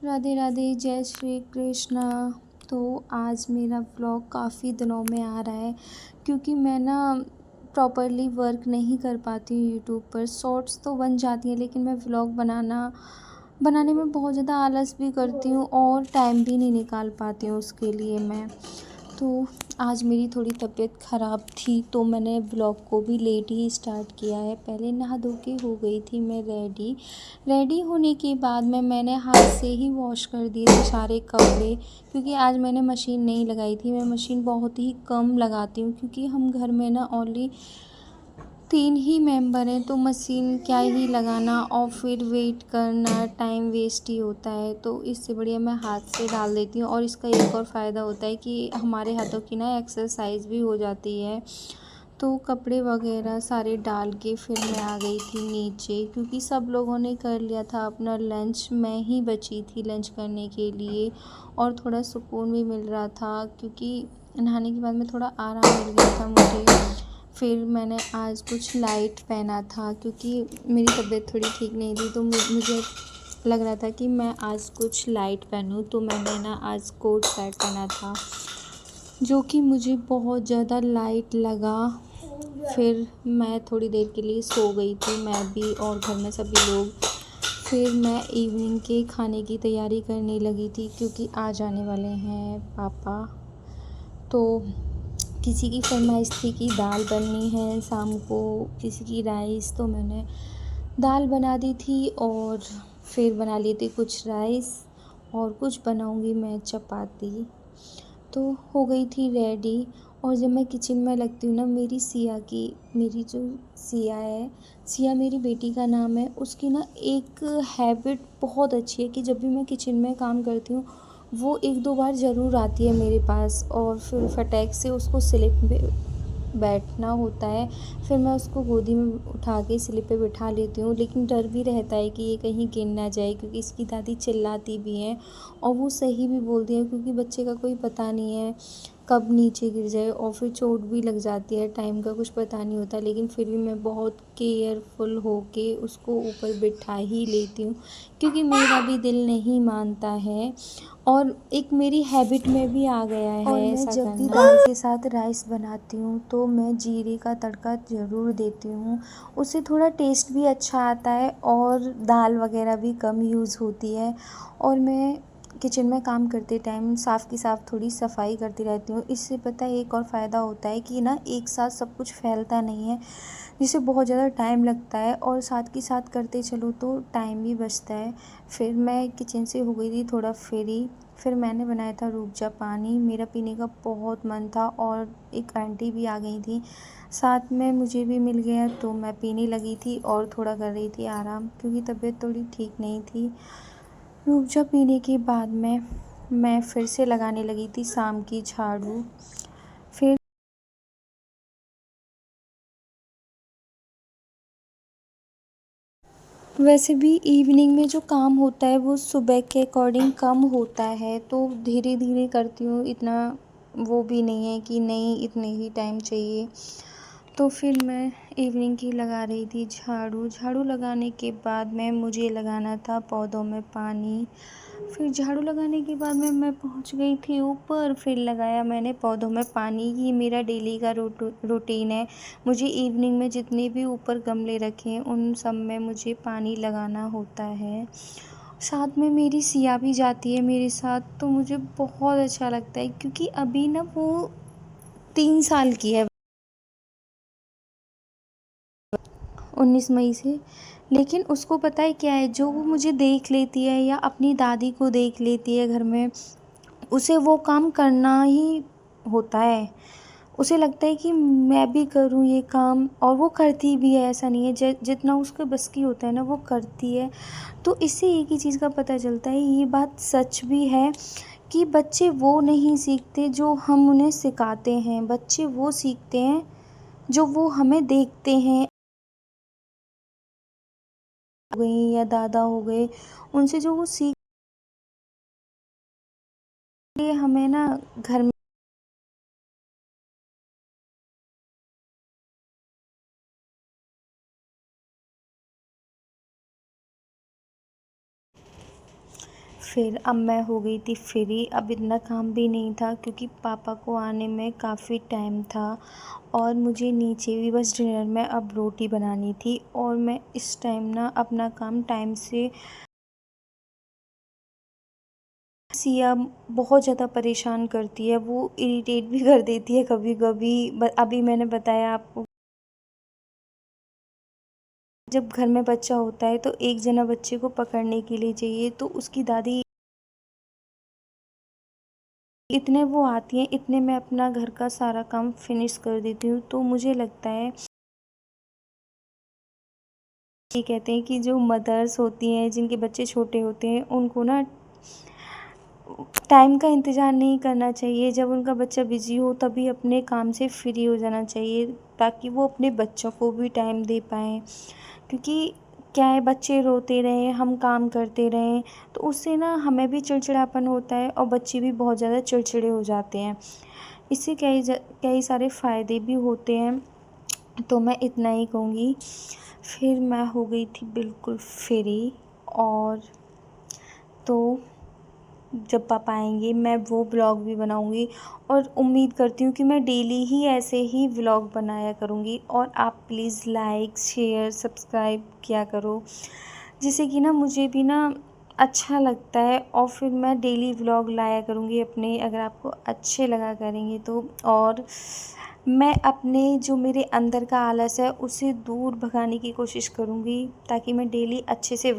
राधे राधे, जय श्री कृष्णा। तो आज मेरा व्लॉग काफ़ी दिनों में आ रहा है क्योंकि मैं ना प्रॉपरली वर्क नहीं कर पाती हूँ यूट्यूब पर। शॉर्ट्स तो बन जाती हैं लेकिन मैं व्लॉग बनाने में बहुत ज़्यादा आलस भी करती हूँ और टाइम भी नहीं निकाल पाती हूँ उसके लिए मैं। तो आज मेरी थोड़ी तबीयत ख़राब थी तो मैंने व्लॉग को भी लेट ही स्टार्ट किया है। पहले नहा धो के हो गई थी मैं रेडी होने के बाद मैंने हाथ से ही वॉश कर दिए थे सारे कपड़े, क्योंकि आज मैंने मशीन नहीं लगाई थी। मैं मशीन बहुत ही कम लगाती हूँ क्योंकि हम घर में ना ओनली 3 ही मेंबर हैं, तो मशीन क्या ही लगाना और फिर वेट करना, टाइम वेस्ट ही होता है। तो इससे बढ़िया मैं हाथ से डाल देती हूँ और इसका एक और फ़ायदा होता है कि हमारे हाथों की ना एक्सरसाइज भी हो जाती है। तो कपड़े वगैरह सारे डाल के फिर मैं आ गई थी नीचे क्योंकि सब लोगों ने कर लिया था अपना लंच, मैं ही बची थी लंच करने के लिए। और थोड़ा सुकून भी मिल रहा था क्योंकि नहाने के बाद में थोड़ा आराम मिल गया था मुझे। फिर मैंने आज कुछ लाइट पहना था क्योंकि मेरी तबीयत थोड़ी ठीक नहीं थी, तो मुझे लग रहा था कि मैं आज कुछ लाइट पहनूं। तो मैंने ना आज कोट पैंट पहना था जो कि मुझे बहुत ज़्यादा लाइट लगा। फिर मैं थोड़ी देर के लिए सो गई थी, मैं भी और घर में सभी लोग। फिर मैं इवनिंग के खाने की तैयारी करने लगी थी क्योंकि आ जाने वाले हैं पापा। तो किसी की फरमाइश थी कि दाल बननी है शाम को, किसी की राइस, तो मैंने दाल बना दी थी और फिर बना ली थी कुछ राइस और कुछ बनाऊंगी मैं चपाती। तो हो गई थी रेडी। और जब मैं किचन में लगती हूँ ना, मेरी जो सिया है, सिया मेरी बेटी का नाम है, उसकी ना एक हैबिट बहुत अच्छी है कि जब भी मैं किचन में काम करती हूँ वो 1-2 बार ज़रूर आती है मेरे पास और फिर फटाक से उसको स्लिप पे बैठना होता है। फिर मैं उसको गोदी में उठा के स्लिप पे बिठा लेती हूँ, लेकिन डर भी रहता है कि ये कहीं गिर ना जाए क्योंकि इसकी दादी चिल्लाती भी हैं और वो सही भी बोलती हैं क्योंकि बच्चे का कोई पता नहीं है कब नीचे गिर जाए और फिर चोट भी लग जाती है, टाइम का कुछ पता नहीं होता। लेकिन फिर भी मैं बहुत केयरफुल होके उसको ऊपर बिठा ही लेती हूँ क्योंकि मेरा भी दिल नहीं मानता है और एक मेरी हैबिट में भी आ गया है। और मैं जब भी दाल के साथ राइस बनाती हूँ तो मैं जीरे का तड़का ज़रूर देती हूँ, उससे थोड़ा टेस्ट भी अच्छा आता है और दाल वगैरह भी कम यूज़ होती है। और मैं किचन में काम करते टाइम साफ़ की साफ़ थोड़ी सफाई करती रहती हूँ। इससे पता है एक और फ़ायदा होता है कि ना एक साथ सब कुछ फैलता नहीं है, जिससे बहुत ज़्यादा टाइम लगता है और साथ के साथ करते चलो तो टाइम भी बचता है। फिर मैं किचन से हो गई थी थोड़ा फ्री। फिर मैंने बनाया था रूह पानी, मेरा पीने का बहुत मन था और एक आंटी भी आ गई थी साथ में, मुझे भी मिल गया तो मैं पीने लगी थी और थोड़ा कर रही थी आराम क्योंकि तबीयत थोड़ी ठीक नहीं थी। रूह पीने के बाद में मैं फिर से लगाने लगी थी शाम की झाड़ू। फिर वैसे भी इवनिंग में जो काम होता है वो सुबह के अकॉर्डिंग कम होता है, तो धीरे धीरे करती हूँ, इतना वो भी नहीं है कि नहीं इतने ही टाइम चाहिए। तो फिर मैं इवनिंग की लगा रही थी झाड़ू लगाने के बाद में मुझे लगाना था पौधों में पानी। फिर झाड़ू लगाने के बाद में मैं पहुंच गई थी ऊपर, फिर लगाया मैंने पौधों में पानी। ये मेरा डेली का रूटीन है। मुझे इवनिंग में जितने भी ऊपर गमले रखे हैं उन सब में मुझे पानी लगाना होता है। साथ में मेरी सिया भी जाती है मेरे साथ, तो मुझे बहुत अच्छा लगता है क्योंकि अभी ना वो 3 साल की है, 19 मई से। लेकिन उसको पता है क्या है, जो वो मुझे देख लेती है या अपनी दादी को देख लेती है घर में, उसे वो काम करना ही होता है। उसे लगता है कि मैं भी करूँ ये काम, और वो करती भी है, ऐसा नहीं है, जितना उसके बस की होता है ना वो करती है। तो इससे एक ही चीज़ का पता चलता है, ये बात सच भी है कि बच्चे वो नहीं सीखते जो हम उन्हें सिखाते हैं, बच्चे वो सीखते हैं जो वो हमें देखते हैं, हो गई या दादा हो गए, उनसे जो वो सीख लिए हमें ना घर में। फिर अब मैं हो गई थी फ्री, अब इतना काम भी नहीं था क्योंकि पापा को आने में काफ़ी टाइम था और मुझे नीचे भी बस डिनर में अब रोटी बनानी थी और मैं इस टाइम ना अपना काम टाइम से। सिया बहुत ज़्यादा परेशान करती है, वो इरिटेट भी कर देती है कभी-कभी। अभी मैंने बताया आपको, जब घर में बच्चा होता है तो एक जना बच्चे को पकड़ने के लिए चाहिए, तो उसकी दादी इतने वो आती हैं, इतने मैं अपना घर का सारा काम फिनिश कर देती हूँ। तो मुझे लगता है, ये कहते हैं कि जो मदर्स होती हैं जिनके बच्चे छोटे होते हैं उनको ना टाइम का इंतज़ार नहीं करना चाहिए। जब उनका बच्चा बिज़ी हो तभी अपने काम से फ्री हो जाना चाहिए, ताकि वो अपने बच्चों को भी टाइम दे पाएँ। क्योंकि क्या है, बच्चे रोते रहें, हम काम करते रहें, तो उससे ना हमें भी चिड़चिड़ापन होता है और बच्चे भी बहुत ज़्यादा चिड़चिड़े हो जाते हैं। इससे कई सारे फ़ायदे भी होते हैं, तो मैं इतना ही कहूँगी। फिर मैं हो गई थी बिल्कुल फ्री, और तो जब पापा आएंगे मैं वो व्लॉग भी बनाऊंगी और उम्मीद करती हूँ कि मैं डेली ही ऐसे ही व्लॉग बनाया करूँगी। और आप प्लीज़ लाइक शेयर सब्सक्राइब किया करो, जिससे कि ना मुझे भी ना अच्छा लगता है, और फिर मैं डेली व्लॉग लाया करूँगी अपने, अगर आपको अच्छे लगा करेंगे तो। और मैं अपने जो मेरे अंदर का आलस है उसे दूर भगाने की कोशिश करूँगी, ताकि मैं डेली अच्छे से